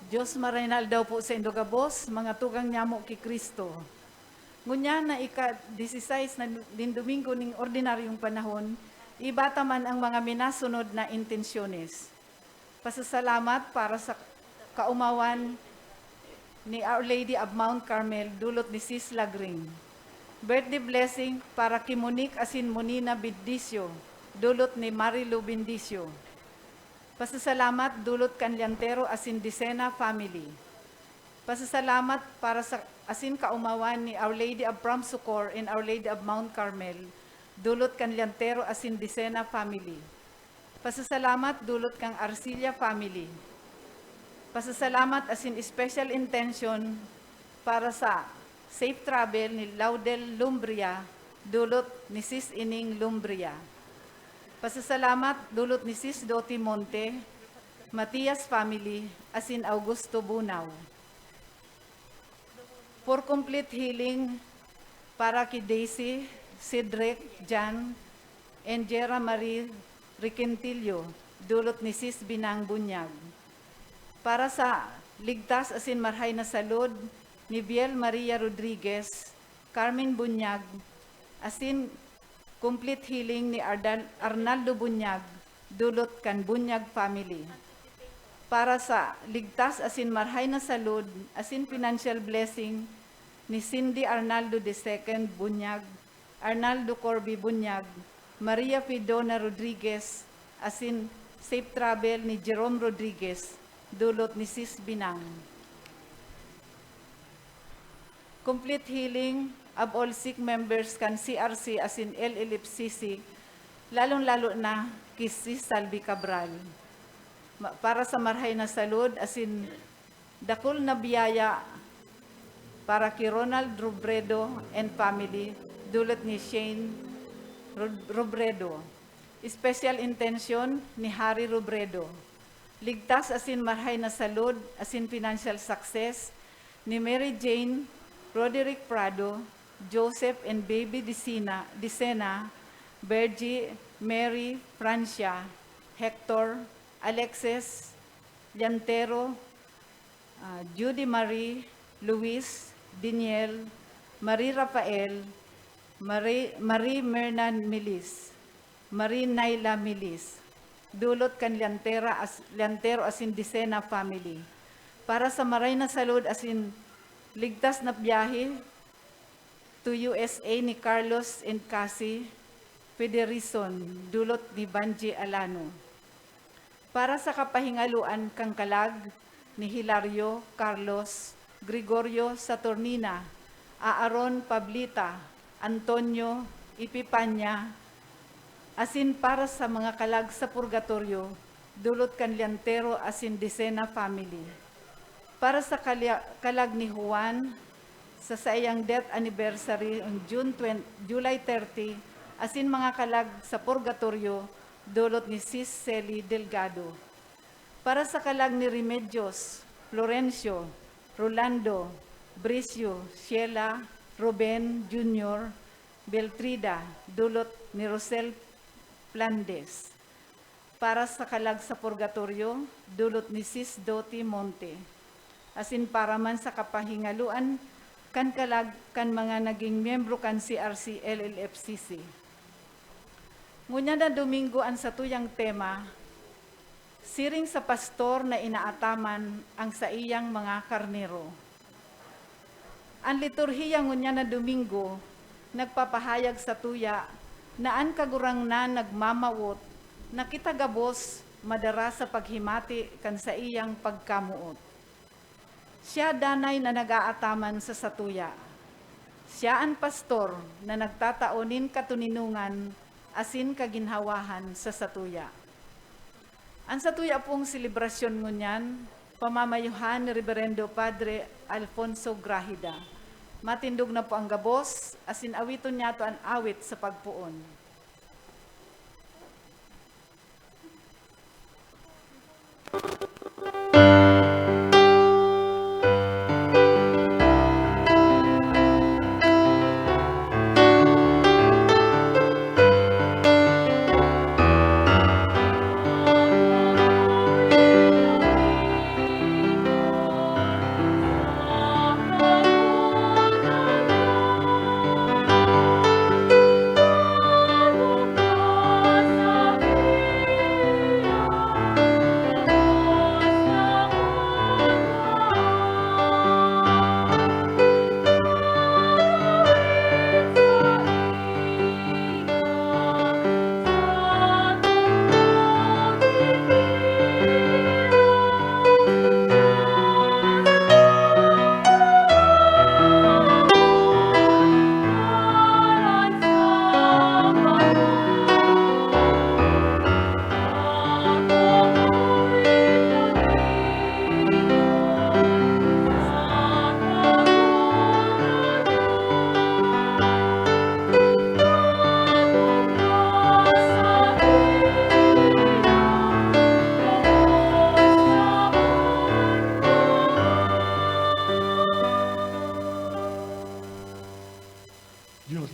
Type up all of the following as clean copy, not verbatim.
Diyos marinal daw po sa Indogabos, mga tugang nyamo ki Kristo. Ngunya na ika-16 na din Domingo ning ordinaryong panahon, ibata man ang mga minasunod na intensyones. Pasasalamat para sa kaumawan ni Our Lady of Mount Carmel, dulot ni Sis Lagring. Birthday blessing para kay Monique asin Monina Bindisio, dulot ni Marilu Bindisio. Pasasalamat dulot kan Liantero asin Disena family. Pasasalamat para sa asin kaumawan ni Our Lady of Pram Sucor and Our Lady of Mount Carmel, dulot kan Liantero asin Disena family. Pasasalamat dulot kang Arcilla family. Pasasalamat asin special intention para sa safe travel ni Laudel Lumbria, dulot ni Sis Ining Lumbria. Pasasalamat dulot ni Sis Doti Monte, Matias family, asin Augusto Bunaw. For complete healing para kay Daisy, Cedric, Jan, and Jera Marie Riquentillo, dulot ni Sis Binang Bunyag. Para sa ligtas asin marhay na salud ni Biel Maria Rodriguez, Carmen Bunyag, asin complete healing ni Arnaldo Bunyag, dulot kan Bunyag family. Para sa ligtas asin marhay na salud, asin financial blessing ni Cindy Arnaldo II Bunyag, Arnaldo Corby Bunyag, Maria Fidona Rodriguez, asin safe travel ni Jerome Rodriguez, dulot ni Sis Binang. Complete healing of all sick members kan CRC asin LLFCC, lalong-lalo na kay Sis Salvi Cabral. Para sa marhay na salud asin dakol na biyaya para kay Ronald Robredo and family, dulot ni Shane Robredo. Special intention ni Harry Robredo. Ligtas asin marhay na salud asin financial success ni Mary Jane Roderick Prado, Joseph and Baby Dicena, Bergie, Mary, Francia, Hector, Alexis, Liantero, Judy Marie, Luis, Daniel, Marie Rafael, Marie Mernan Milis, Marie Naila Milis, dulot kan Liantero asin Dicena family. Para sa maray na salud asin ligtas na biyahe to USA ni Carlos and Cassie Federison, dulot ni Banji Alano. Para sa kapahingaluan kang kalag ni Hilario, Carlos, Gregorio Saturnina, Aaron Pablita, Antonio Ipipanya, asin para sa mga kalag sa purgatorio, dulot kan Liantero asin Dicena family. Para sa kalag ni Juan, sa saiyang death anniversary on July 30, asin mga kalag sa purgatorio, dulot ni Sis Celi Delgado. Para sa kalag ni Remedios, Florencio, Rolando, Bricio, Sheila, Ruben Jr., Beltrida, dulot ni Rosel Plandes. Para sa kalag sa purgatorio, dulot ni Sis Doti Monte. Asin para man sa kapahingaluan kan kalag kan mga naging miyembro kan CRC LLFCC. Ngunya na Domingo ang sa tuyang tema, siring sa pastor na inaataman ang saiyang mga karnero. Ang liturhiya ngunya na Domingo, nagpapahayag sa tuya na ang kagurang na nagmamawot, na kitagabos madara sa paghimati kan sa iyang pagkamuot. Siya danay na nag-aataman sa satuya. Siya ang pastor na nagtataonin katuninungan asin kaginhawahan sa satuya. Ang satuya pong selebrasyon ngunyan, pamamayuhan ni Reverendo Padre Alfonso Grageda. Matindog na po ang gabos, asin awiton niya to ang awit sa pagpuon.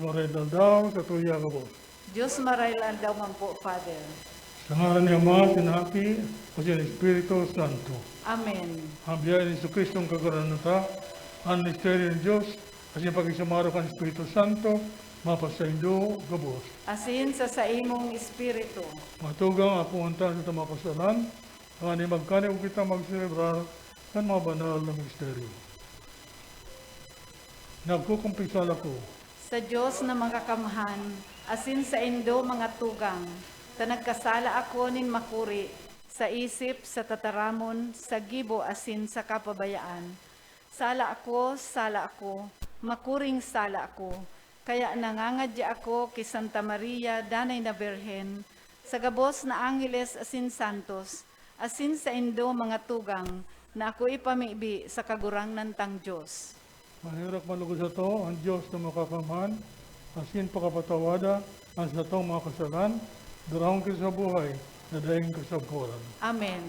maray daw, katuya ka po. Diyos maray daw man po, Father. Sa ngalan ni Ama, Sinaki, o siya Espiritu Santo. Amen. Ang biyaya ni Kristong kagaranata, ang misteryo ng Diyos, kasi pag-isamaro kan Espiritu Santo, mapasaindo gabos. Asin sa imong espiritu. Matugang ako ang sa tamapasalan, ang ani magkani kita magselebrar kan mga banal na misteryo. Nagkukumpisal ako Sa Diyos na makakamhan, asin sa indo mga tugang, ta nagkasala ako nin makuri, sa isip, sa tataramon, sa gibo asin sa kapabayaan. Sala ako, makuring sala ako, kaya nangangadya ako kay Santa Maria, Danay na Birhen, sa gabos na angeles asin santos, asin sa indo mga tugang, na ako ipamibi sa kagurangnan tang Diyos. Mahirap malugod sa to, ang Diyos na makakamhan, asin pakapatawada, ang sa tong mga kasalan, darahong ka sa buhay, na dahing kasabkuran. Amen.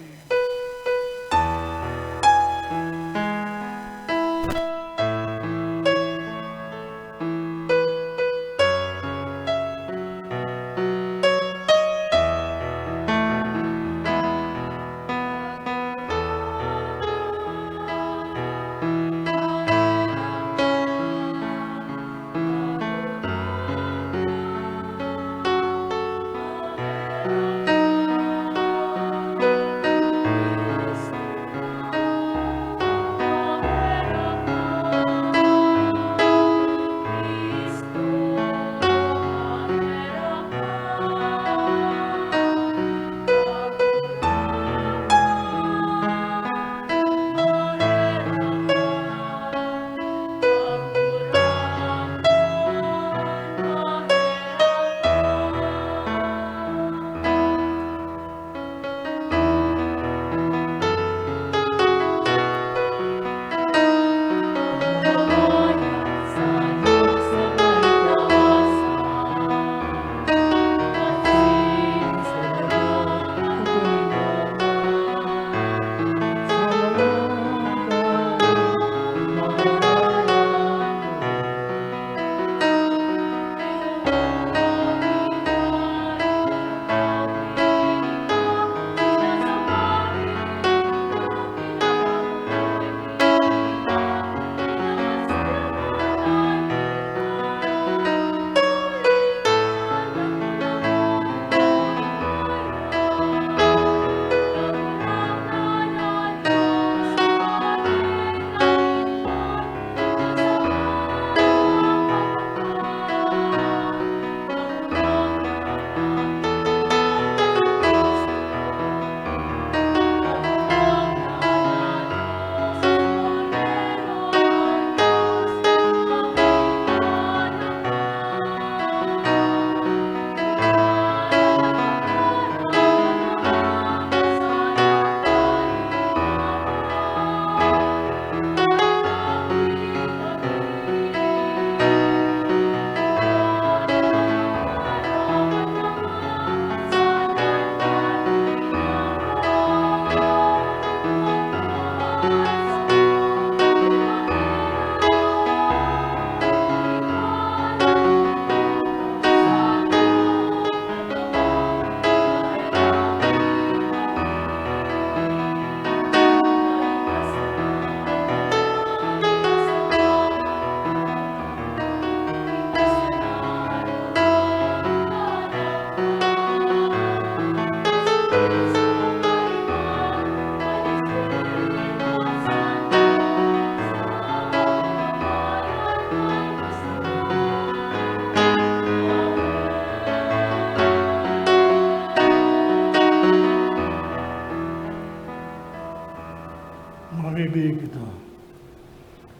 Mamibig ito.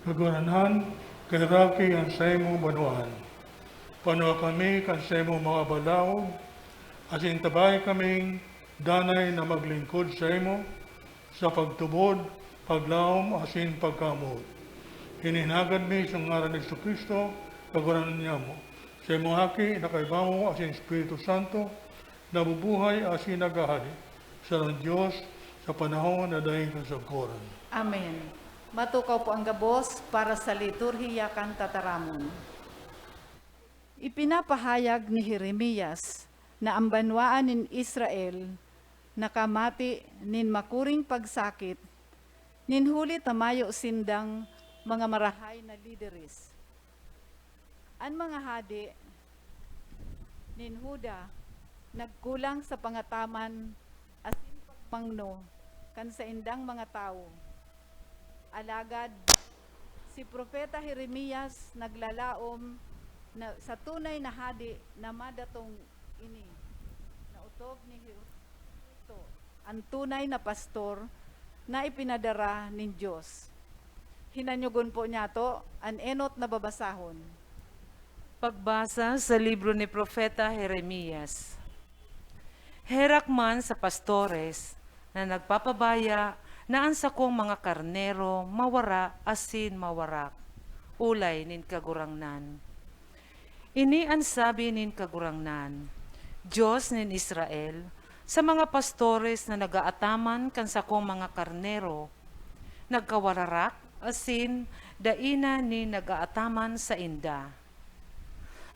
Kaguranan, kay Rocky ang saymo Banwaan. Panawa kami kan saymo mga balaog, asin tabay kaming danay na maglingkod saymo, sa pagtubod, paglaom, asin pagkamot. Hininagad mi sa ngaran ni Kristo, kaguranan niya mo. Sa imong haki, nakaibamo asin Espiritu Santo, nabubuhay asin nagahari, sa Diyos, sa panahon na dahil kasagkuran. Amen. Matukaw po ang gabos para sa liturhiya kan tataramon. Ipinapahayag ni Jeremias na ang banwaan nin Israel nakamati nin makuring pagsakit, nin huli tamayo sindang mga marahay na lideres. Ang mga hadi nin Huda nagkulang sa pangataman asin pagmangno kan sa indang mga tao. Alagad si Propeta Jeremias naglalaom na sa tunay na hadi na madatong ini na utog ni Cristo, ang tunay na pastor na ipinadara nin Diyos. Hinanyugon po niya to, ang enot na babasahon. Pagbasa sa libro ni Propeta Jeremias. Herak man sa pastores na nagpapabaya na ang sakong mga karnero mawara asin mawarak, ulay nin kagurangnan. Ini ang sabi nin kagurangnan, Diyos nin Israel, sa mga pastores na nagaataman kan sakong mga karnero, nagkawararak asin daina ni nagaataman sa inda.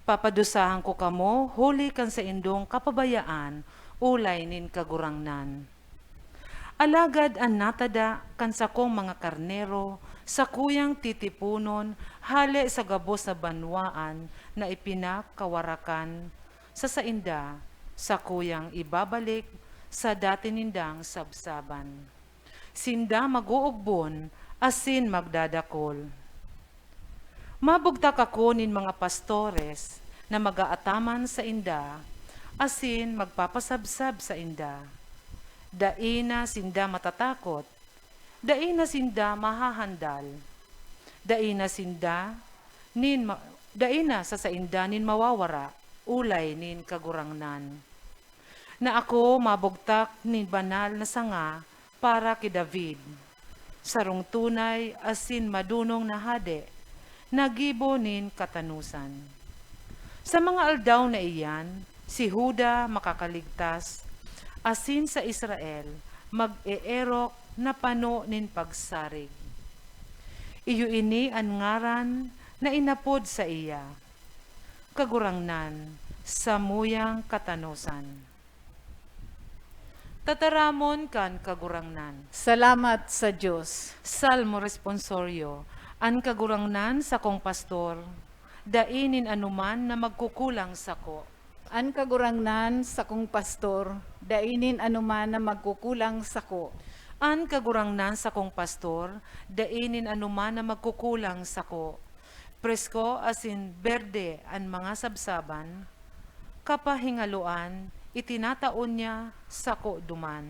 Papadusahan ko kamo, huli kan sa indong kapabayaan, ulay nin kagurangnan. Alagad ang natada kan sakong mga karnero, sa kuyang titipunon, hali sa gabos na banwaan na ipinakawarakan, sa sainda, sa kuyang ibabalik, sa dati nindang sabsaban. Sinda mag-uugbon, asin magdadakol. Mabugtak ako nin mga pastores na mag-aataman sa inda, asin magpapasabsab sa inda. Daina sinda matatakot, daina sinda mahahandal, daina sa sainda nin mawawara, ulay nin kagurangnan. Na ako mabugtak nin banal na sanga para kay David, sarong tunay asin madunong na hade, nagibo nin katanusan. Sa mga aldaw na iyan, si Huda makakaligtas, asin sa Israel, mag-eerok na pano nin pagsarig. Iyo ini ang ngaran na inapod sa iya, kagurangnan, sa muyang katanusan. Tataramon kan kagurangnan. Salamat sa Diyos. Salmo responsorio, an kagurangnan sa kong pastor, dainin anuman na magkukulang sako. An kagurangnan sa kong pastor, dainin anuman na magkukulang sako. An kagurangnan sa kong pastor, dainin anuman na magkukulang sako. Presko asin berde an mga sabsaban, kapahingaluan, itinataon niya sako duman.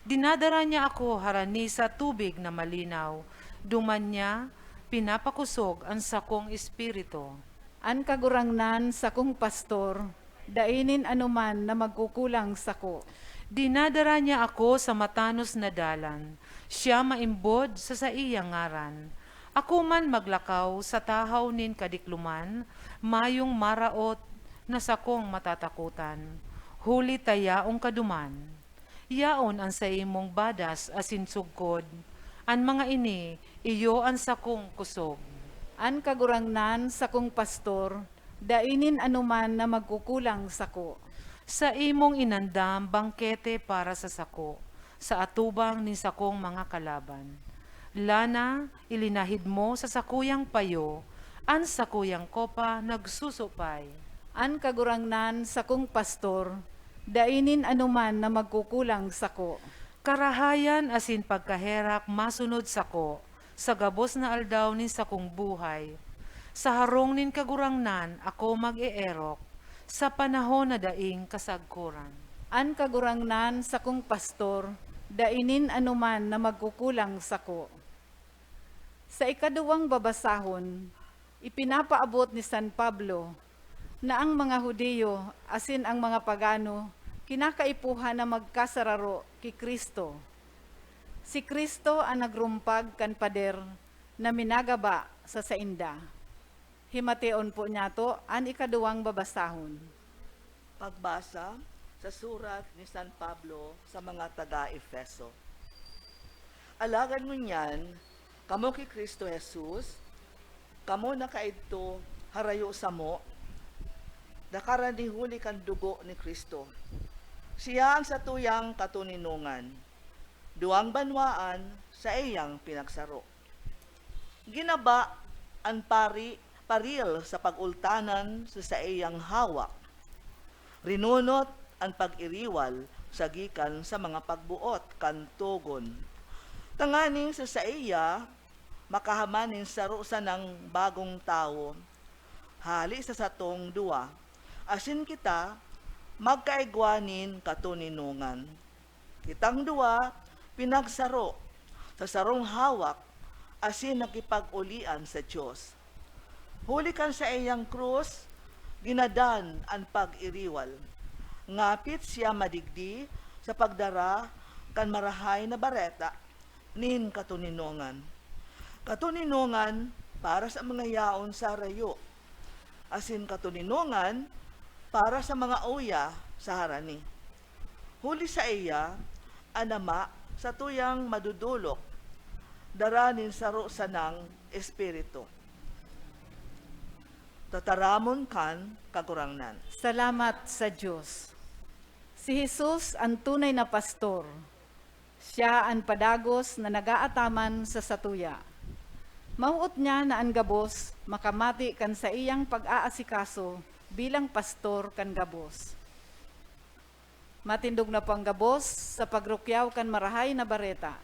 Dinadara niya ako harani sa tubig na malinaw, duman niya pinapakusog ang sakong espiritu. An kagurangnan sa kong pastor, dainin anuman na magkukulang sako. Dinadara niya ako sa matanos na dalan, siya maimbod sa saiyang ngaran. Ako man maglakaw sa tahaw nin kadikluman, mayong maraot na sakong matatakutan. Huli tayaong kaduman, yaon ang sa imong badas asin sugkod, an mga ini, iyo ang sakong kusog. An kagurangnan sa kong pastor, dainin anuman na magkukulang sako. Sa imong inandam bangkete para sa sako, sa atubang ni sakong mga kalaban. Lana, ilinahid mo sa sakuyang payo, an sakuyang kopa nagsusupay. An kagurangnan sa kong pastor, dainin anuman na magkukulang sako. Karahayan asin pagkaherak masunod sako, sa gabos na aldaw nin sakong buhay. Sa harong nin kagurangnan ako mag-eerok, sa panahon na daing kasagkuran. An kagurangnan sa kong pastor, dainin anuman na magkukulang sako. Sa ikaduwang babasahon, ipinapaabot ni San Pablo na ang mga Hudiyo asin ang mga pagano kinakaipuhan na magkasararo kay Kristo. Si Kristo ang nagrumpag kan pader na minagaba sa sainda. Himateon po niya to ang ikaduwang babasahon. Pagbasa sa surat ni San Pablo sa mga taga-Efeso. Alagad mo niyan, kamo kay Kristo Jesus, kamo na kaidto harayo sa mo, nakaranihuli kan dugo ni Kristo. Siya ang satuyang katuninungan, duwang banwaan sa iyang pinagsaro. Ginaba ang paril sa pagultanan sa iyang hawak. Rinunot ang pag-iriwal sa gikan sa mga pagbuot kan tugon. Tanganing sa iya makahamanin saro sa ng bagong tao. Hali sa satong duwa, asin kita magkaigwanin katuninungan. Kitang duwa pinagsaro sa sarong hawak asin nakipag-ulian sa Diyos. Huli kan sa iyang krus, ginadan ang pag-iriwal. Ngapit siya madigdi sa pagdara kan marahay na bareta nin katuninungan. Katuninungan para sa mga yaon sa rayo, asin katuninungan para sa mga uya sa harani. Huli sa iya, anama sa tuyang madudulok, daranin saro sa ng Espiritu. Tataramon kan kagurangnan. Salamat sa Diyos. Si Jesus ang tunay na pastor. Siya ang padagos na nagaataman sa satuya. Mahuot niya na ang gabos, makamati kan sa iyang pag-aasikaso bilang pastor kan gabos. Matindog na pang gabos sa pagrukyaw kan marahay na bareta.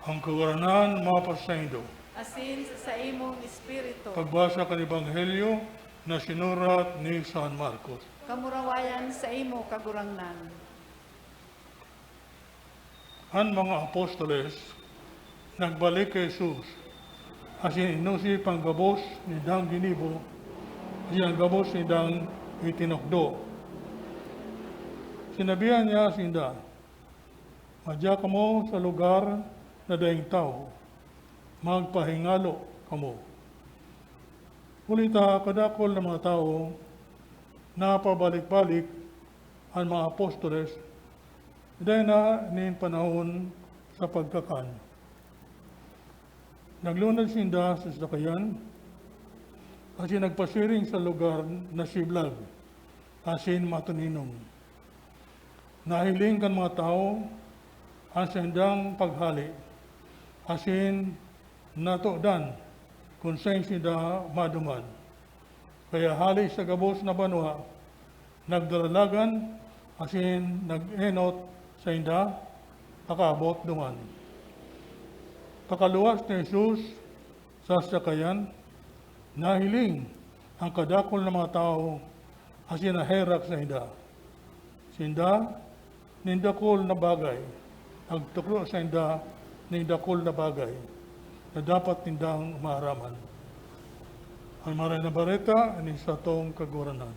Ang kaguranan mapasaindo. Asin sa imong espiritu, Pagbasa kan Ebanghelyo na sinurat ni San Marcos. kamurawayan sa imo kagurangnan. Ang mga apostoles nagbalik kay Jesus asin inusi pang gabos ni dang ginibo asin ang gabos ni dang itinokdo. Sinabihan niya sinda, madya kamo sa lugar na daing tao, magpahingalo kamo. Ulita kadakol ng mga tao na pabalik-balik ang mga apostoles dahil na nin panahon sa pagkakan. Naglunad sinda sa sakayan, asin nagpasiring sa lugar na siblag, asin matuninong. Nahiling kan mga tao ang sindang paghali, asin natudan kung saan sinda maduman. Kaya hali sa gabos na banwa, nagdalalagan, asin nag-enot sa inda, pakabot duman. Pakaluwas ni Jesus sa sakayan, nahiling ang kadakol ng mga tao, asin naherak sa inda. Sinda, nindakol na bagay, nagtuklo sa inda, nindakol na bagay, na dapat nindang umaraman. Ang maray na bareta, ani sa tong kaguranan.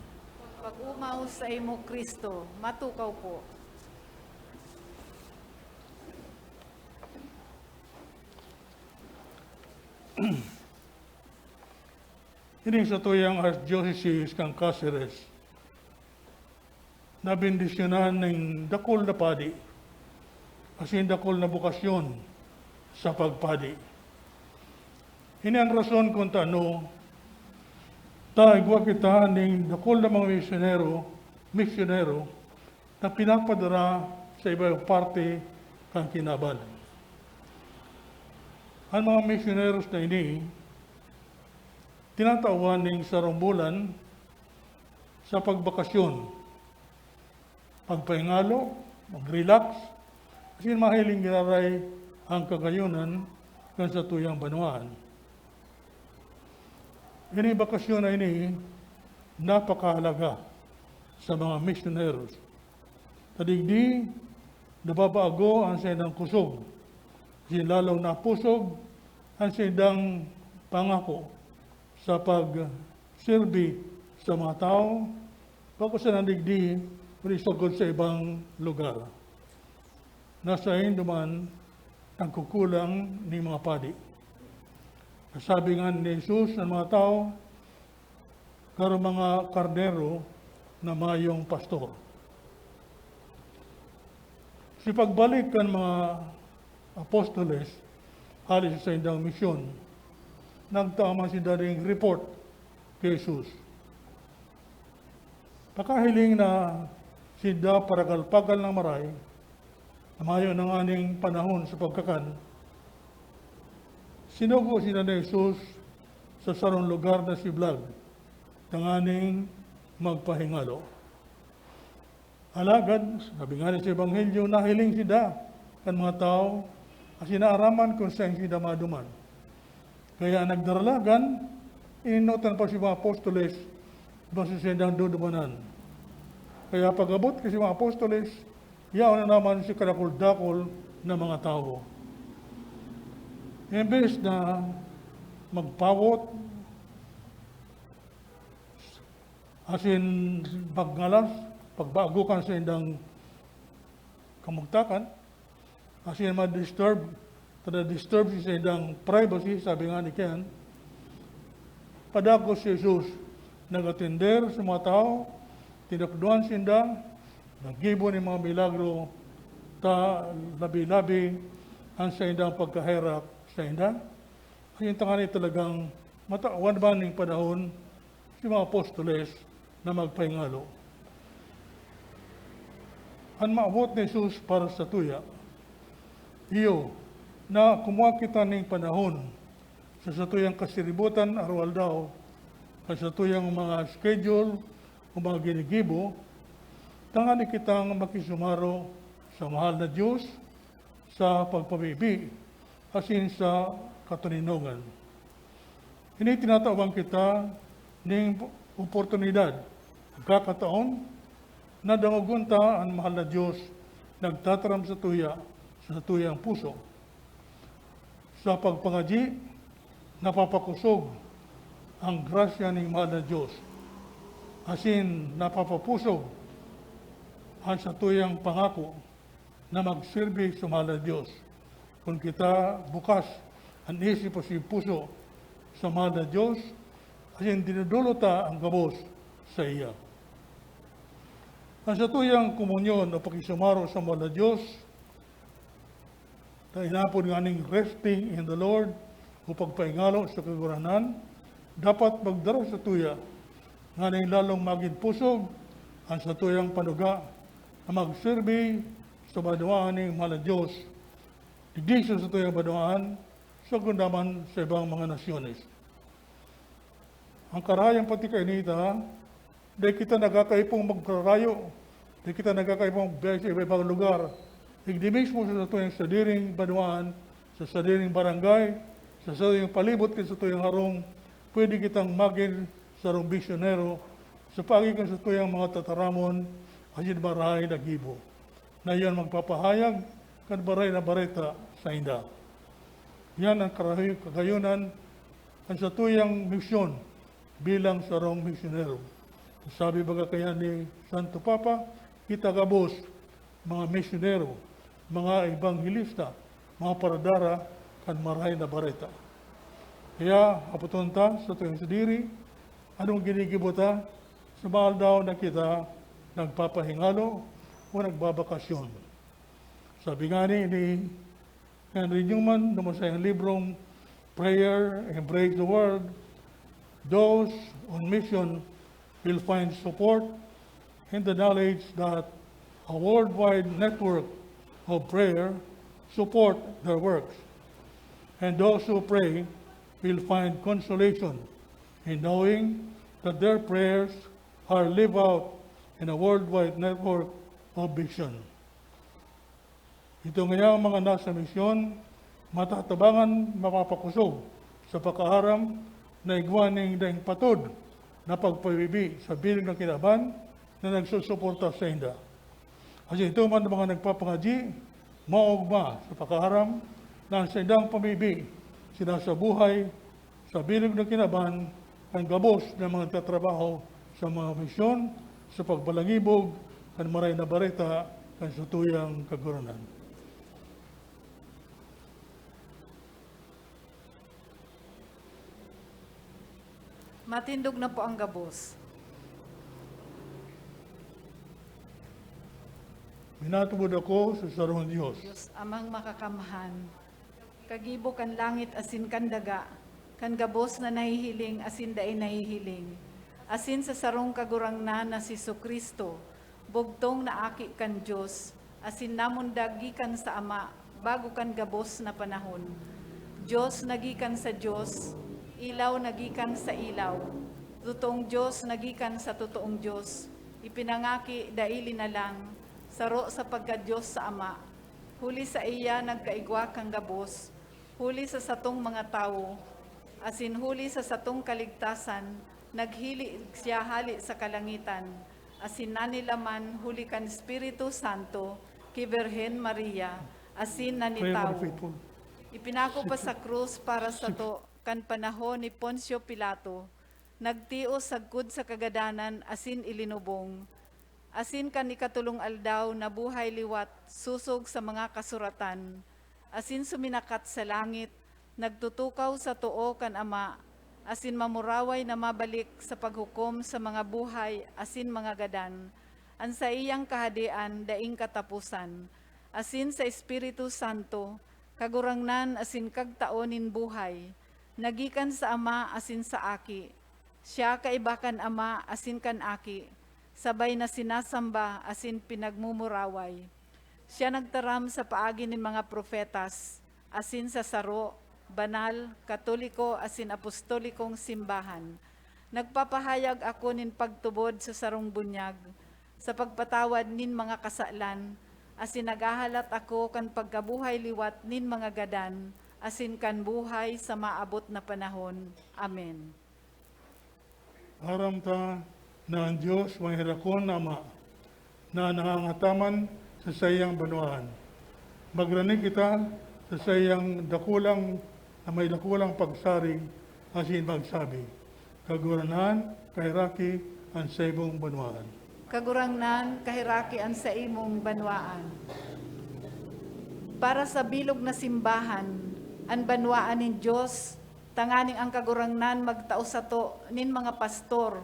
Pag-umaw sa imo Kristo, matukaw po. Ini sa tuyang Archdiocese kang Cáceres, nabindisyonan ng dakol na padi, asin dakol na bukasyon sa pagpadi. Ini ang rason kung taano, taigwa kita ning dakol na mga misyonero na pinapadara sa ibang parte kang kinabal. Ang mga misyoneros na ini, tinatawan ning sarong bulan sa pagbakasyon, pagpahingalo, mag-relax, kasi mahiling giraray ang kagayunan kan sa tuyang Banwaan. Ini bakasyon na ini, napakahalaga sa mga misyoneros. Tadigdi, nababaago ang sinang kusog. Kasi lalaw na pusog ang sinang pangako sa pag-sirbi sa mga tao, bago sa nandigdi, risagod sa ibang lugar. Nasa duman ang kukulang ni mga padi. Sabi nga ni Jesus ng mga tao, karo mga Carnero na mayong pastor. Si pagbalik kan mga apostoles, halis sa indang misyon, nagtama si daring report kay Jesus. Pakahiling na sida paragalpagal ng maray, na mayo ng aning panahon sa pagkakan, sinugo sila ni Jesus sa sarong lugar na si Blag, ng aning magpahingalo. Alagad, sabi nga sa Ebanghelyo, nahiling sida kan mga tao, kasi naaraman kung saan sida maduman. Kaya nagdaralagan, ininutan pa si mga apostoles, basta sindang dudumanan. Kaya pag-abot kasi mga apostoles, yaw na naman si kadakol-dakol na mga tao. Imbes na magpawot, asin pagngalas, pagbagukan sa indang kamugtakan, asin ma-disturb, tada-disturb sa indang privacy, sabi nga ni Ken, padagos si Jesus, nag-atender sa mga tao, tinakduan sinda, nagibo ni mga milagro, ta labi-labi, ang sa indang pagkahirap sa inda. Kasi yung tangani talagang matawan ba ng panahon si mga apostoles na magpahingalo. Ang maabot ni Jesus para sa tuya, iyo, na kumuha kita ng panahon sa satuyang kasiributan arwal daw, sa satuyang mga schedule o mga ginigibo, tangani kitang makisumaro sa mahal na Diyos, sa pagpabibi, asin sa katuninongan. Ini tinatawag kita ng oportunidad, kakataon, na dangugunta ang mahal na Diyos, nagtataram sa tuya, sa tuyang puso. Sa pagpangaji, napapakusog ang grasya ng mahal na Diyos. Asin napapapusog ang sa tuyang pangako na magsilbi sa mahal na Diyos. Kung kita bukas ang isip o si puso sa mahal na Diyos, asin dinudulota ang gabos sa iya. Ang sa tuyang komunyon o pakisumaro sa mahal na Diyos, na inapon nga ning resting in the Lord o pagpaingalo sa kaguranan, dapat magdaro sa tuya nga ning lalong maging pusog ang sa tuyang panuga na magsilbi sa Banwaan ng mahal na Diyos, digdi sa tuyang Banwaan, sa gundaman sa ibang mga nasyones. Ang karayang pati kainita, dahil kita nagkakaipong magkarayo, dahil kita nagkakaipong biyahe sa ibang lugar, digdi mismo sa tuyang sadiring Banwaan, sa sadiring barangay, sa sadiring palibot, sa tuyang harong, pwede kitang maging sarong bisyonero, sa pagikan sa tuyang mga tataramon, asin barahay na gibo, na iyan magpapahayag, kan baray na bareta sa inda. Yan ang kagayunan, ang sa tuyang misyon, bilang sarong misyonero. Sabi baga kaya ni Santo Papa, kita gabos, mga misyonero, mga ebanghilista, mga paradara, kan maray na bareta. Kaya, aputunta sa tuyang sadiri, anong ginigibota, sa mahal daw na kita nagpapahingalo o nagbabakasyon. Sabi nga ni Henry Newman, naman sa iyang librong prayer, embrace the word, those on mission will find support in the knowledge that a worldwide network of prayer support their works. And those who pray will find consolation in knowing that their prayers are lived out in a worldwide network of vision. Ito ngayang mga nasa misyon, matatabangan mapapakusog sa pagkaaram na igwaning daing patod na pagpabibi sa bilang ng kinaban na nagsusuporta sa inda. Kasi ito man mga nagpapangaji, maugma sa pagkaaram na sa indang pamibi sinasabuhay sa bilang ng kinaban ang gabos ng mga tatrabaho sa mga misyon, sa pagbalangibog, kan maray na bareta, kan sutuyang kaguranan. Matindog na po ang gabos. Minatubod ako sa sarong Diyos. Diyos amang makakamhan, kagibo kan langit asin kan daga, kan gabos na nahihiling asin daay nahihiling, asin sa sarong kagurangnan na si Kristo, bugtong na aki kan Diyos, asin namundag gikan sa Ama, bago kan gabos na panahon. Diyos nagikan sa Diyos, ilaw nagikan sa ilaw, totoong Diyos nagikan sa totoong Diyos, ipinangaki daili na lang, saro sa pagka-Diyos sa Ama, huli sa iya nagkaigwa kang gabos, huli sa satong mga tao, asin huli sa satong kaligtasan, naghili siya hali sa kalangitan, asin nanilaman huli kan Espiritu Santo, ki Birhen Maria, asin nanitaw. Ipinako pa sa krus para sa to, kan panahon ni Poncio Pilato, nagtios sagkud sa kagadanan, asin ilinubong, asin kan ikatulong aldaw na buhay liwat, susog sa mga kasuratan, asin suminakat sa langit, nagtutukaw sa tuo kan Ama, asin mamuraway na mabalik sa paghukom sa mga buhay, asin mga gadan, an sa iyang kahadian daing katapusan, asin sa Espiritu Santo, kagurangnan asin kagtaonin buhay, nagikan sa Ama asin sa Aki, siya kaibakan Ama asin kan Aki, sabay na sinasamba asin pinagmumuraway. Siya nagtaram sa paagi ng mga profetas, asin sa saro, banal, katoliko, asin apostolikong simbahan. Nagpapahayag ako nin pagtubod sa sarong bunyag, sa pagpatawad nin mga kasalan, asin nagahalat ako kan pagkabuhay liwat nin mga gadan, asin kan buhay sa maabot na panahon. Amen. Aram ta na ang Diyos may hirakon na Ama, na nangangataman sa saiyang Banwaan. Magranig kita sa saiyang dakulang na may dakulang pagsaring asin magsabi, kaguranan, kahiraki, ang sa imong Banwaan. Kagurangnan, kahiraki ang sa imong Banwaan. Para sa bilog na simbahan, ang Banwaan nin Diyos, tanganing ang kagurangnan magtao sa to nin mga pastor,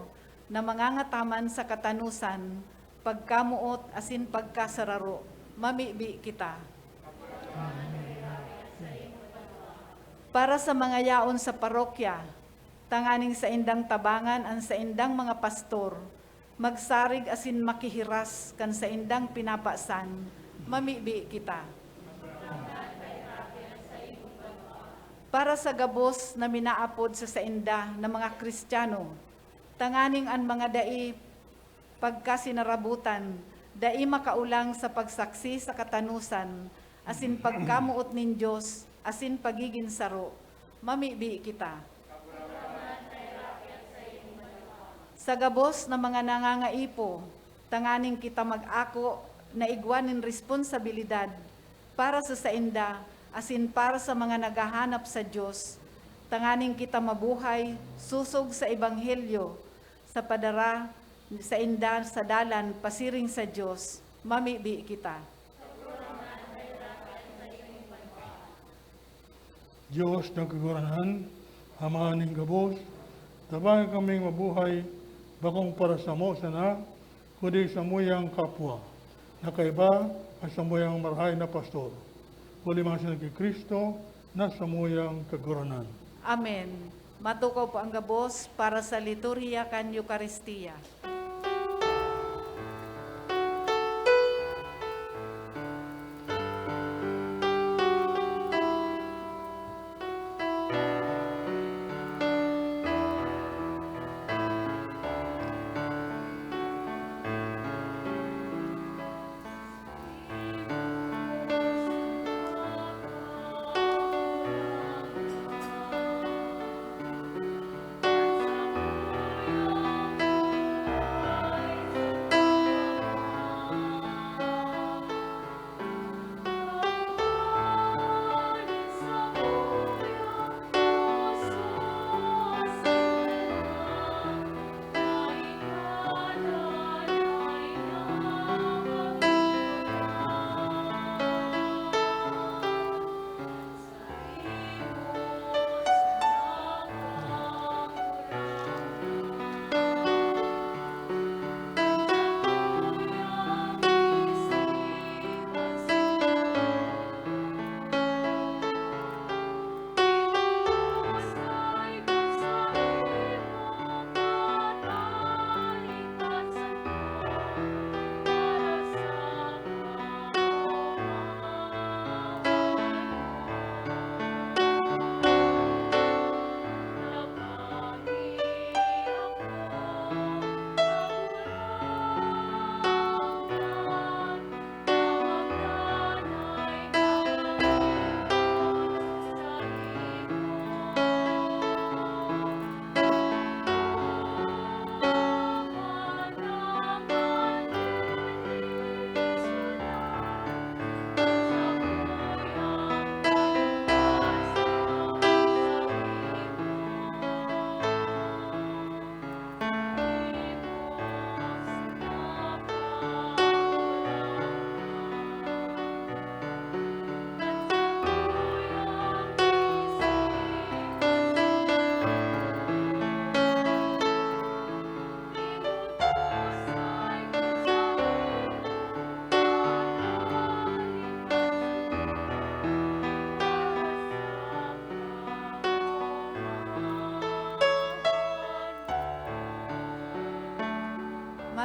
na mangangataman sa katanusan, pagkamuot asin pagkasararo, mamibi kita. Para sa mga yaon sa parokya, tanganing sa indang tabangan ang sa indang mga pastor, magsarig asin makihiras kan sa indang pinapasan, mamibi kita. Para sa gabos na minaapod sa sainda na mga Kristiyano, tanganing ang mga dai pagkasinarabutan, dai makaulang sa pagsaksi sa katanusan, asin pagkamuot nin Diyos, asin pagiging saro, mamibi kita. Sa gabos na mga nangangaipo, tanganing kita mag-ako na igwanin responsibilidad para sa sainda, asin para sa mga naghahanap sa Diyos, tanganing kita mabuhay, susog sa Ebanghelyo, sa padara, sa inda, sa dalan, pasiring sa Diyos, mamibi kita. Diyos ng kaguranan, Ama ning gabos, tabangan kaming mabuhay, bakong para sa mo sana, kundi sa muyang kapwa, na kaiba at sa muyang marahay na pastor. Huli mga sinag kay Kristo, na sa muyang kaguranan. Amen. Matukaw po ang gabos para sa liturhiya kan Eucharistia.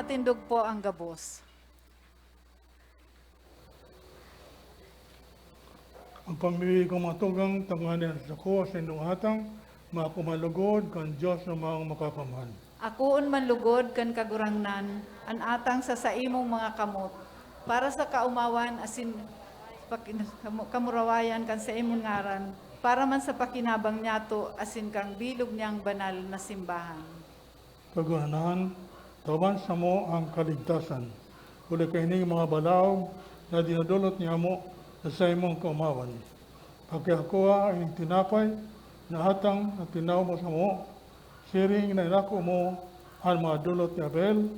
Matindog po ang gabos. Ang pamili kong matugang tanganan sa ko sa inuatang, makumalugod kan Diyos na mga makapaman. Akuon man lugod kan kagurangnan, an atang sa saimong mga kamot, para sa kaumawan asin kamurawayan kan sa imong ngaran, para man sa pakinabang niyato asin kang bilog niyang banal na simbahan. Kaguranan, taban sa mo ang kaligtasan. Uli kaining mga balaw na dinadulot niya mo sa imong kaumawan. Pagkakuha ang tinapay na atang na tinaw mo sa mo, siring na inako mo ang mga dulot ni Abel,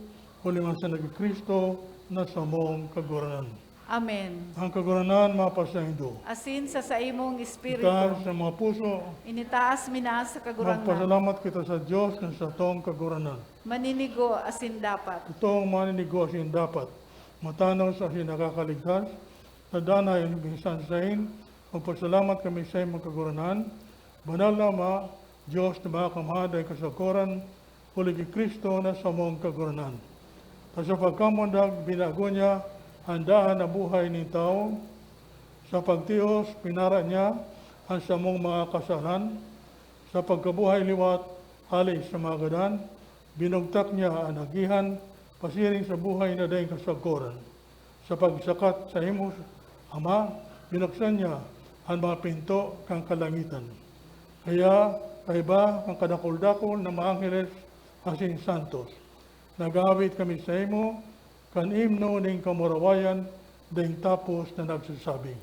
uli man sa nagkristo na sa mong kaguranan. Amen. Ang kaguranan mapasaydo. Asin sa saimong espiritu, Itaas sa mga puso, initaas minaas sa kagurangnan, magpasalamat kita sa Diyos ng sa tong kaguranan. maninigo asin dapat. Itong maninegosyo dapat matanaw sa nakakaligtas, sa danay ng bisan sahin, magpasalamat kami sa imong kaguranan, banal na ma, Diyos na mga kamahaday kasakuran, huli kay Kristo na sa mong kaguranan. Sa pagkamundag, binago niya, handaan na buhay ni tao, sa pagtios, pinara niya ang sa mong mga kasalan, sa pagkabuhay liwat, halis sa mga gadan, binugtak niya ang agihan, pasiring sa buhay na dahil kasakuran. Sa pagsakat sa imong Ama, binuksan niya ang mga pinto kang kalangitan. Kaya, kaiba ang kadakol-dakol na mga angeles asin santos. Nagawit kami sa imo, kan imno ning kamurawayan, ding tapos na nagsasabi.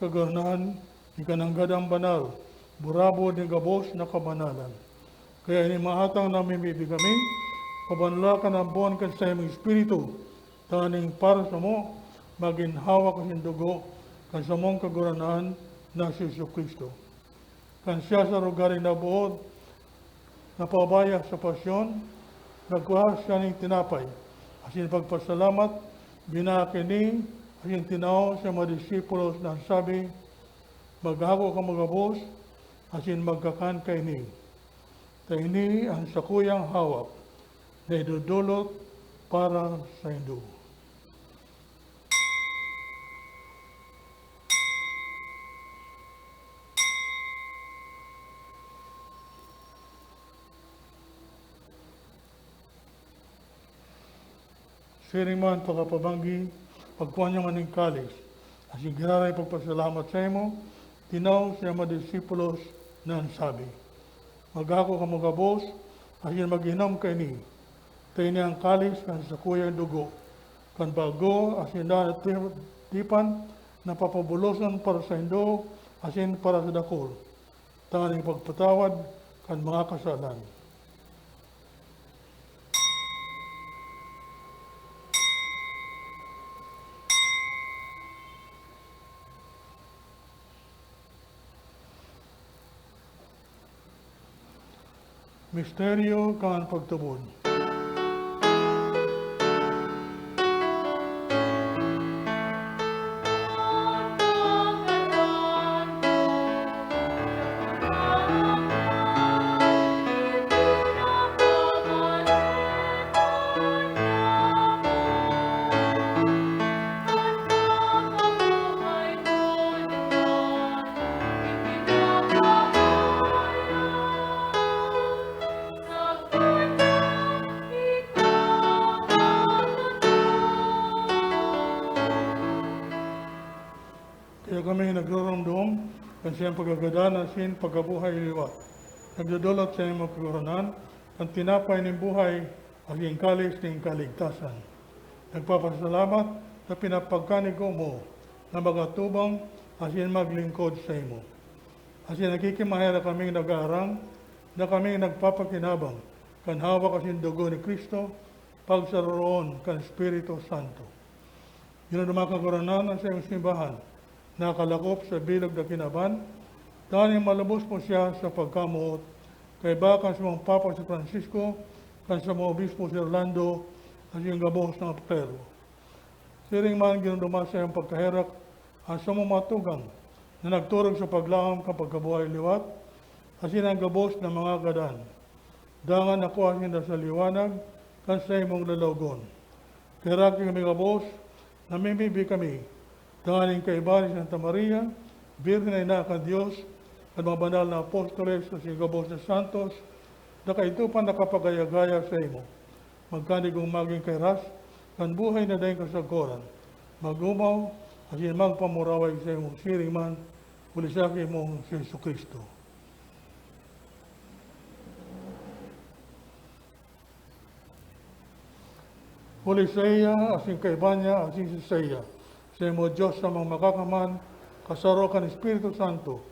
kaganahan, ikananggadang banal, burabo ni gabos na kabanalan. Kaya inimahatang namin kami, pabanlakan ang buwan kan sa iyong Espiritu, taning para sa mo, maginhawa kasing dugo, kan sa mong kaguranahan na si Yesu Kristo. Kan siya sa rugaring nabuod, napabaya sa pasyon, nagkuha siya ng tinapay. Asin pagpasalamat, binakini, asin tinaw sa mga disipulos na sabi, maghako ka magabos, asin magkakan kaini. Kaini ang sakuyang hawak na idudulot para sa Hindu. Siring man pagkapabanggi, pagkuhan niya maning kalis, asin giraray pagpasalamat sa imo, tinaw sa mga disipulos na sabi, maghako ka magabos, asin mag-inom kaini, tayo niya ang kalis kan sa kuyang dugo, kan bago, asin na tipan, na papabulosan para sa Hindu, asin para sa dakol, taning pagpatawad kan mga kasalan. Misteryo kan pagtubod. Kaya kami nagroromdom kan siyang pagagadanan sin pagkabuhay liwat. Nagdudulot sa iyong kaguranan, ang tinapay ng buhay ang iyong kalis ng kaligtasan. Nagpapasalamat na pinapagkanig mo na magatubang asin maglingkod sa imo. Asin nakikimahera kaming nag-aarang na kaming nagpapakinabang kan hawak asin dugo ni Kristo pagsaroon kan Espiritu Santo. Yun ang dumakaguranan sa iyong simbahan, nakalakop sa bilog na kinaban, taning malabos mo siya sa pagkamuot, kay baka sa mga Papa si Francisco, kan sa mga Obispo si Orlando, at yung gabos ng apero. Siring man ginuduma sa iyong pagkaherak, ang sa mga matugang, na nagturog sa paglaam kapag kabuhay liwat, asin ang gabos ng mga gadan. Dangan ako asin na sa liwanag, kan sa imong lalawgon. Kaya kami gabos, namimibi kami, tangaling kaibaris ng Santa Maria, Birhen na Inakan Diyos, at mga banal na apostoles at sigabos na santos, na kaito pa nakapagaya-gaya sa imo. Magkanigong maging kairas, kan buhay na daing kasagoran. Magumaw, at magpamuraway sa imong siring man, ulisaki mong si Yesu Kristo. Ulisaya, asin kaibanya, asin sisaya, sa imo Diyos sa mga makakaman, kasaro kan Espiritu Santo,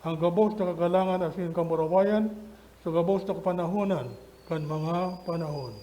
ang gabos na kagalangan asin kamurawayan, sa gabos na kapanahunan, kan mga panahon.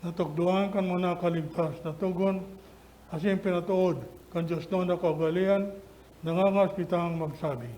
Natugduhan kan mo na kaligtas, natugon, asin pinatuod, kan Diyos noon na kaugalian, nangangas kitang magsabi.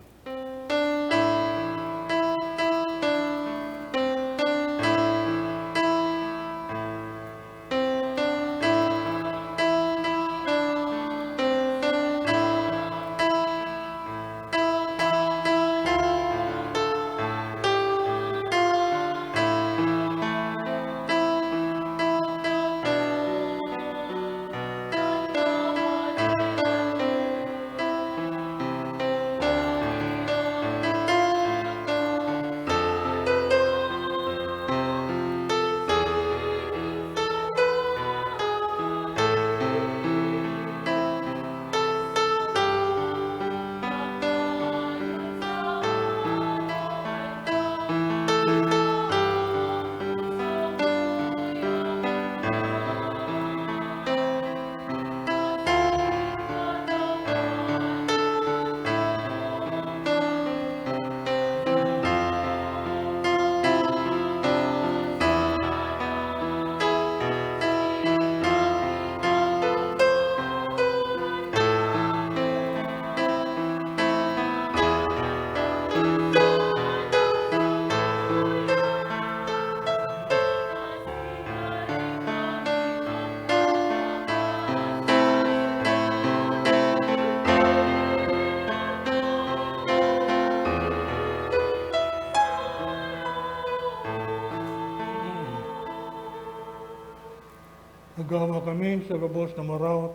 Nagawa kami sa gabos na marawat.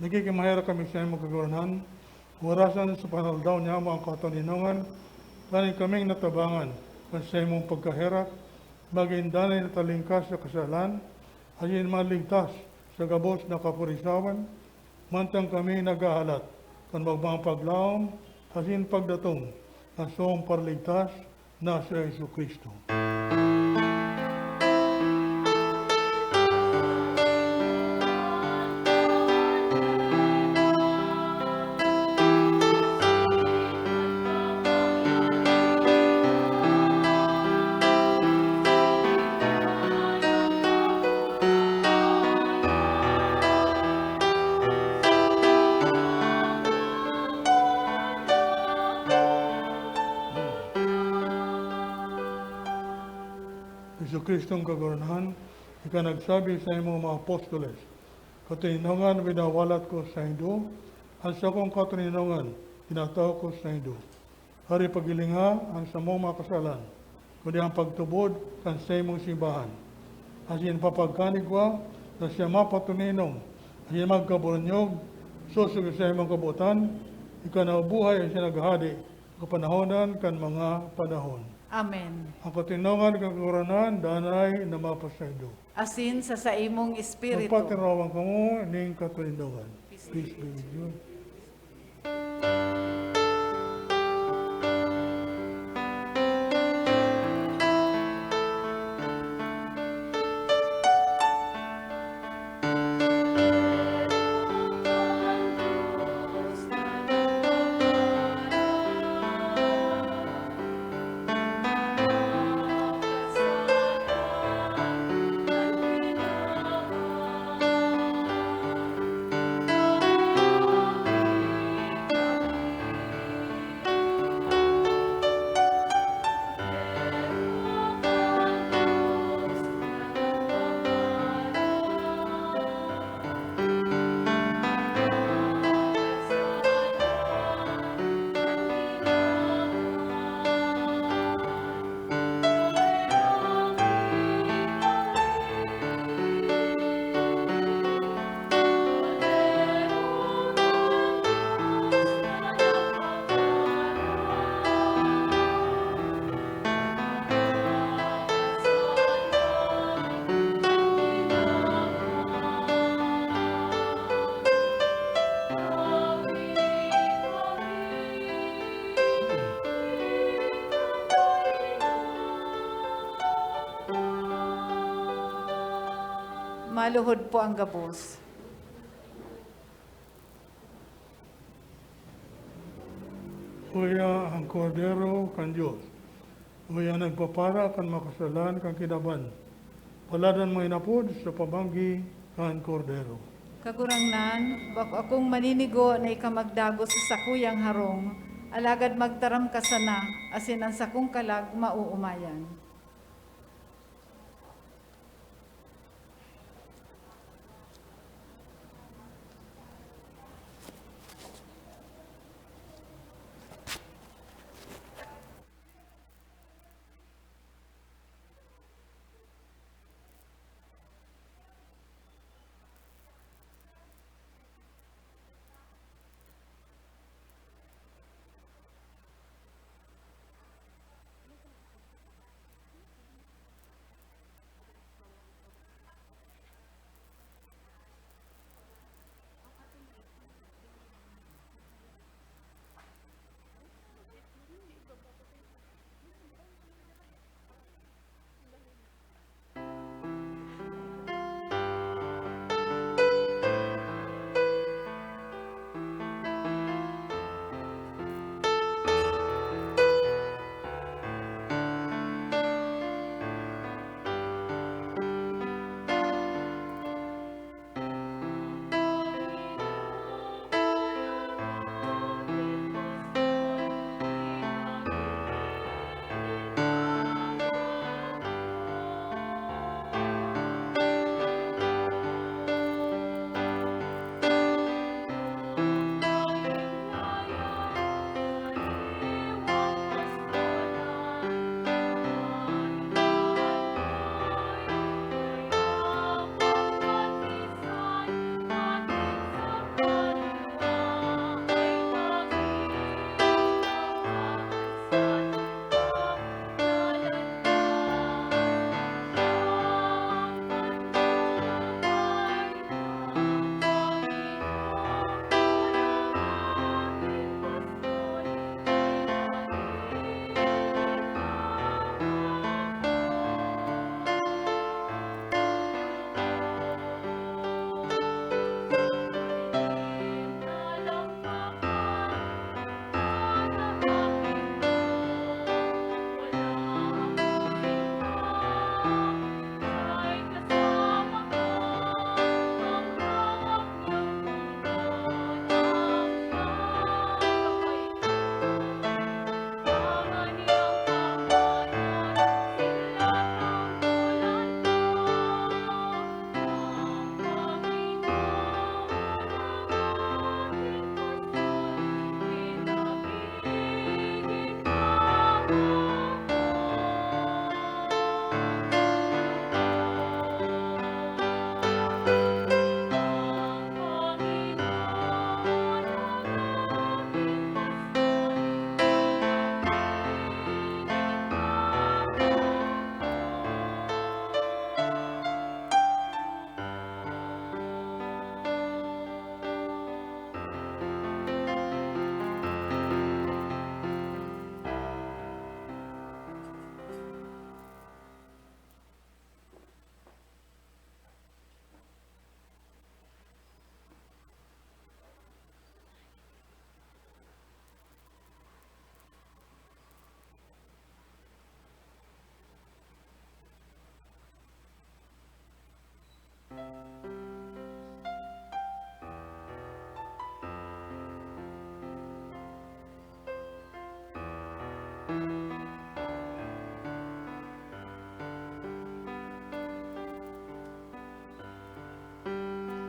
Nagkikimahira kami sa imong kaguranan. Warasan sa panaldaw niya mo ang kataninongan. Kanin kaming natabangan sa imong pagkahirap. Maging danay na talingkas sa kasalan. Asin maligtas sa gabos na kapurisawan. Mantang kami nagahalat. Kan magbang paglaom. Asin pagdatong. Asong parligtas na sa Yesu Kristo. Yesu Kristong kaguranan, ika nagsabi sa imong mga apostoles, katininongan binawalat ko sa Indo, at sa kong katininongan, tinataw ko sa Indo. Hari pagilinga ang sa mong mga kasalan, kundi ang pagtubod kan sa imong simbahan. Asin papagkanigwa na siya mapatuninong, asin magkaburanyog, susug sa imong kabutan, ika naubuhay ang siya naghahadi, kapanahonan kan mga panahon. Amen. Ang katinongan kang kaguranan, danay na mapasaydo. Asin sa imong espiritu. Magpatirawan ka mo, ning katinongan. Peace be with you. Maluhod po ang gabos. Kuya ang kordero kan Diyos. Kuya nagpapara kan makasalan kan kinaban. Paladan mo inapod sa pabanggi kan kordero. Kagurangnan, bako akong maninigo na ikamagdago sa sakuyang harong, alagad magtaram ka sana, asin ang sakong kalag mauumayan.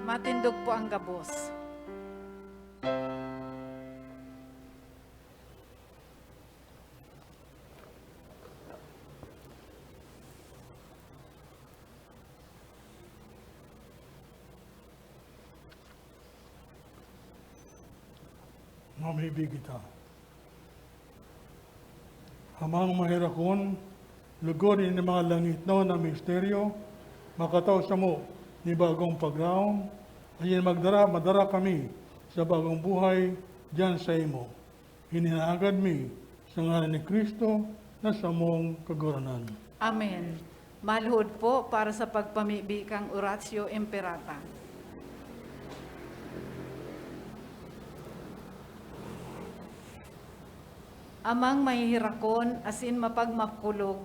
Matindog po ang gabos. Mamibig kita. Hamang mahirakon, lugorin ng mga langit na misteryo, makataw sa mo ni bagong paglaom, ayan madara kami sa bagong buhay diyan sa imo. Hininaagad mi sa ngalan ni Kristo na sa mong kaguranan. Amen. Malhod po para sa pagpamibi kang Oratio Imperata. Amang mahihirakon, asin mapagmakulog,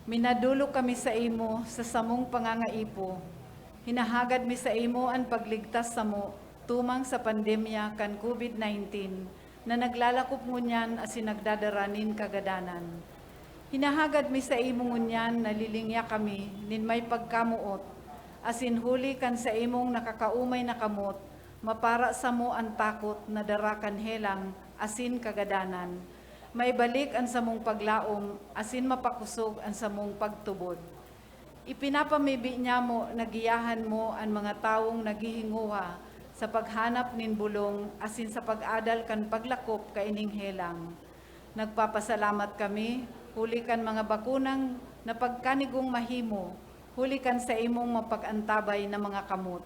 minadulo kami sa imo sa samong pangangaipo. Hinahagad mi sa imo ang pagligtas sa mo, tumang sa pandemya kan COVID-19, na naglalakop ngunyan asin nagdadaranin kagadanan. Hinahagad mi sa imo ngunyan, nalilingya kami, nin may pagkamuot, asin huli kan sa imong nakakaumay na kamot, mapara sa mo ang takot na darakan helang, asin kagadanan. May balik ang samong paglaom, asin mapakusog ang samong pagtubod. Ipinapamibi niya mo, nagiyahan mo ang mga taong naghihinguha sa paghanap nin bulong, asin sa pag-adal kan paglakop kaining helang. Nagpapasalamat kami, huli kan mga bakunang na pagkanigong mahimo, huli kan sa imong mapag-antabay na mga kamot.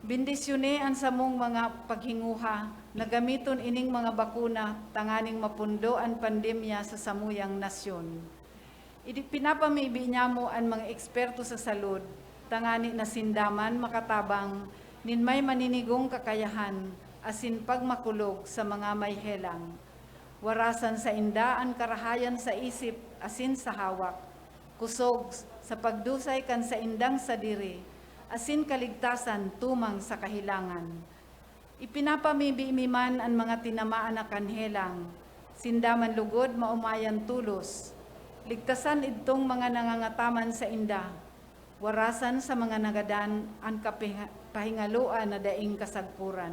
Bendisyone ang samong mga paghinguha na gamiton ining mga bakuna tanganing mapundo ang pandemya sa samuyang nasyon. Pinapamibi niya mo ang mga eksperto sa salud, tangani na sindaman makatabang, nin may maninigong kakayahan, asin pagmakulog sa mga may helang. Warasan sa inda ang karahayan sa isip, asin sa hawak. Kusog sa pagdusay kan sa indang sadiri, asin kaligtasan tumang sa kahilangan. Ipinapamibi man ang mga tinamaan na kanhelang, sindaman lugod maumayan tulos, ligtasan itong mga nangangataman sa inda, warasan sa mga nagadan ang kapahingaluan na daing kasagpuran.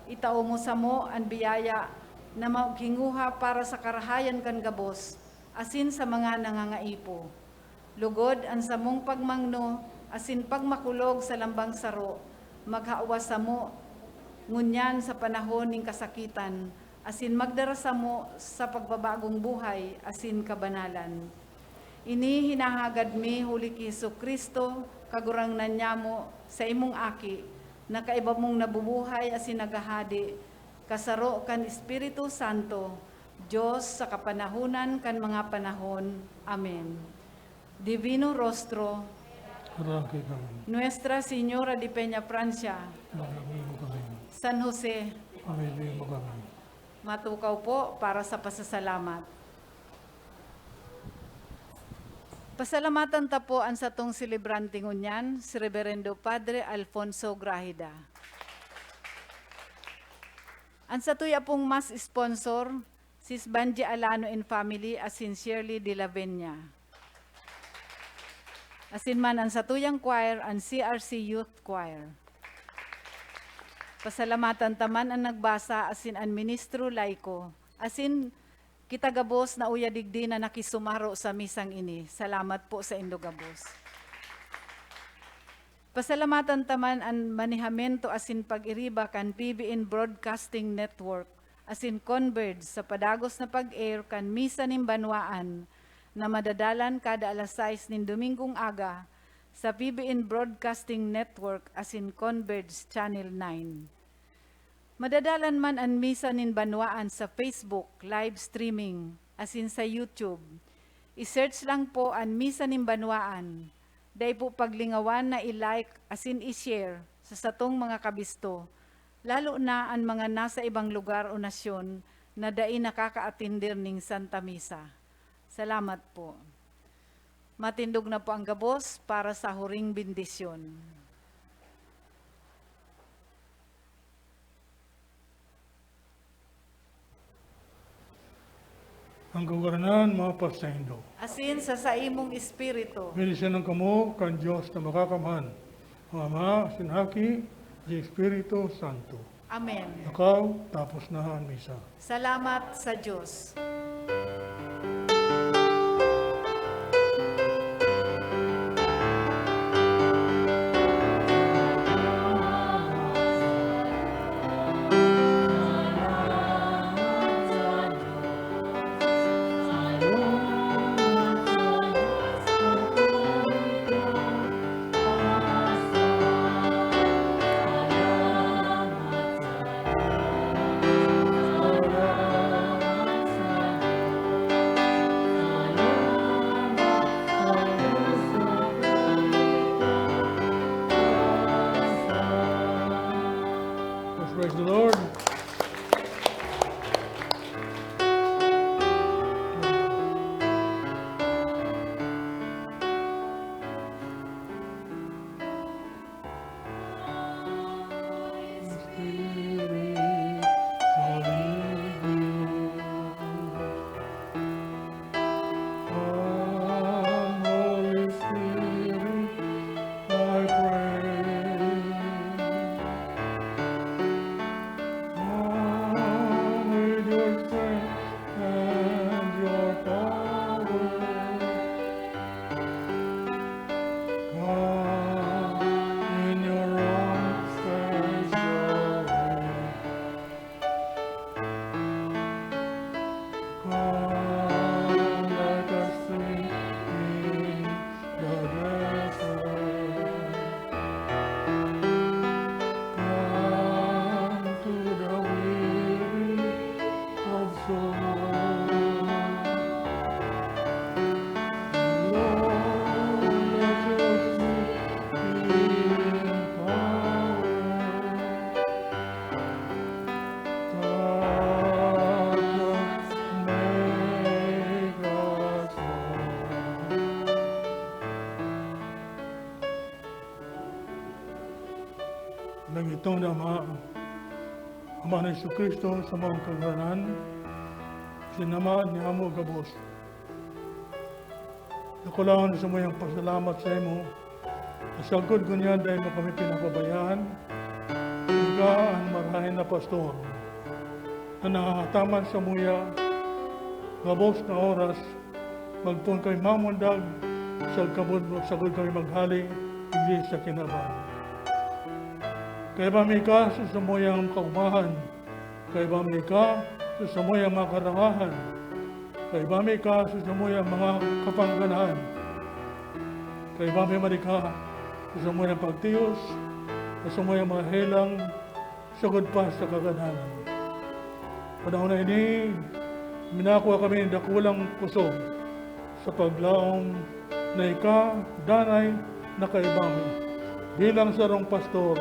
Itao mo sa mo ang biyaya na maghinguha para sa karahayan kan gabos, asin sa mga nangangaipo. Lugod ang samong pagmangno, asin pagmakulog sa lambang saro, maghawas sa mo, ngunyan sa panahon ng kasakitan, asin magdarasa mo sa pagbabagong buhay, asin kabanalan. Ini hinahagad mi huli ki Kristo, kagurangnan niya mo sa imong aki, na kaiba mong nabubuhay asin nagahadi, kasaro kan Espiritu Santo, Diyos sa kapanahunan kan mga panahon. Amen. Divino Rostro, Harangkay kami. Nuestra Señora de Peña Francia, Mamibig mo kami. San Jose, Mamibig mo kami. matukaw po para sa pasasalamat. Pasalamatan ta po ang satong celebrante ngunyan, si Reverendo Padre Alfonso Grageda. Ang satuya pong mas sponsor, Sis Banji Alano and Family as sincerely de la Venya. Asin man ang satuyang choir, ang CRC Youth Choir. Pasalamatan taman ang nagbasa, asin ang ministro laiko, asin kitagabos na uyadigdi na nakisumaro sa misang ini. Salamat po sa Indogabos. Pasalamatan taman ang manihamento asin pag-iriba kan PBN Broadcasting Network, asin Converge sa padagos na pag-air kan Misa ning Banwaan, na madadalan kada alas 6 nin Domingong aga sa PBN Broadcasting Network asin Converge Channel 9. Madadalan man ang Misa nin Banwaan sa Facebook live streaming asin sa YouTube. I-search lang po ang Misa nin Banwaan. Dahil po paglingawan na i-like asin i-share sa satong mga kabisto, lalo na ang mga nasa ibang lugar o nasyon na dai nakaka-atindir ning Santa Misa. Salamat po. Matindog na po ang gabos para sa huring bendisyon. Ang kaguranan, mga pasendo. Asin sa imong espiritu, Bilisyan ng kamo, kan Diyos na makakaman. Ang Ama, sinhaki, at Espiritu Santo. Amen. Ikaw, tapos na ang misa. Salamat sa Diyos. Let's praise the Lord. Holy Spirit, I pray. Come with your strength and your power. Come in your own special way. Come like a stream in the desert. Come to the weary of soul. Lord, let your sweet power touch us, make us one. Nang itong Ama ni Jesucristo sa mga kaganan, sinamahan ni Amo Gabos. Nakulangan sa mayang pasalamat sa imo. Asagod ko niya dahil mo kami pinapabayaan. Ika ang marahin na pastor na nakakataman sa muya. Gabos na oras, magpun kay mamundag, sagod kami maghali, hindi sa kinaban. Kaya ba may ka sa samuyang kaumahan? Kaya ba may ka sa samuyang mga karangahan? Kaya ba may ka sa samuyang mga kapangganahan? Kaya ba may marika sa samuyang pagtiyos? Sa samuyang mga helang, sagod pa sa kaganahan. Panahon na ini, minakuha kami ng dakulang kusog sa paglaong na ika, danay, na kaibami. Bilang sarong pastor,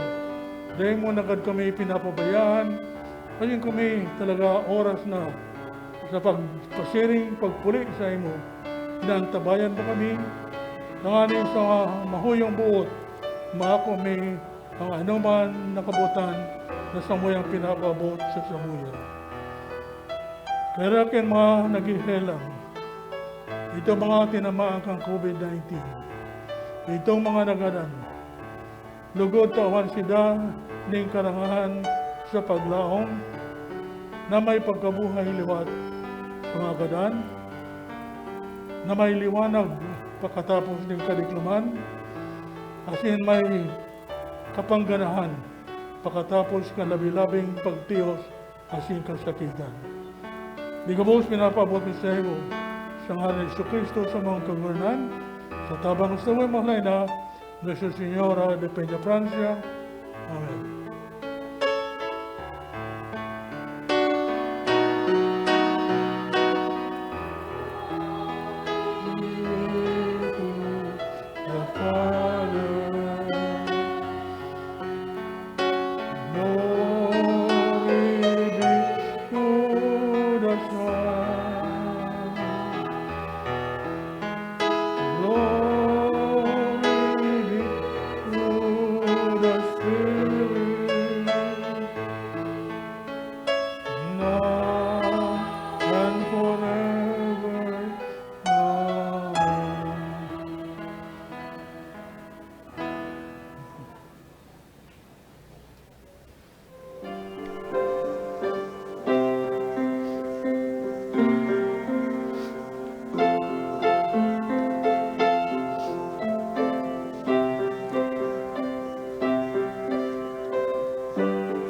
dahil mo nagad kami pinapabayaan, kasi kami talaga oras na sa pagpasiring, pagpuli sa imo. Inaantabayan mo kami, nanganin sa mahuyong buot, maako kami ang anuman nakabutan na samuyang pinapabot sa samuya. Kaya kin mga naghihelang, ito mga tinamaan kang COVID-19, itong mga nagadan, lugod tawan sida ning karangahan sa paglaong na may pagkabuhay liwat sa mga gadan, na may liwanag pagkatapos ng kadiklaman, asin may kapangganahan pagkatapos ng labi-labing pagtiyos asin kasakitan. Di ka boss pinapabot ni sa iyo sa ngalan ni Jesucristo sa mga kaguranan, sa tabang sa mga mahlay na Nuestra Señora de Peña Francia. Amen.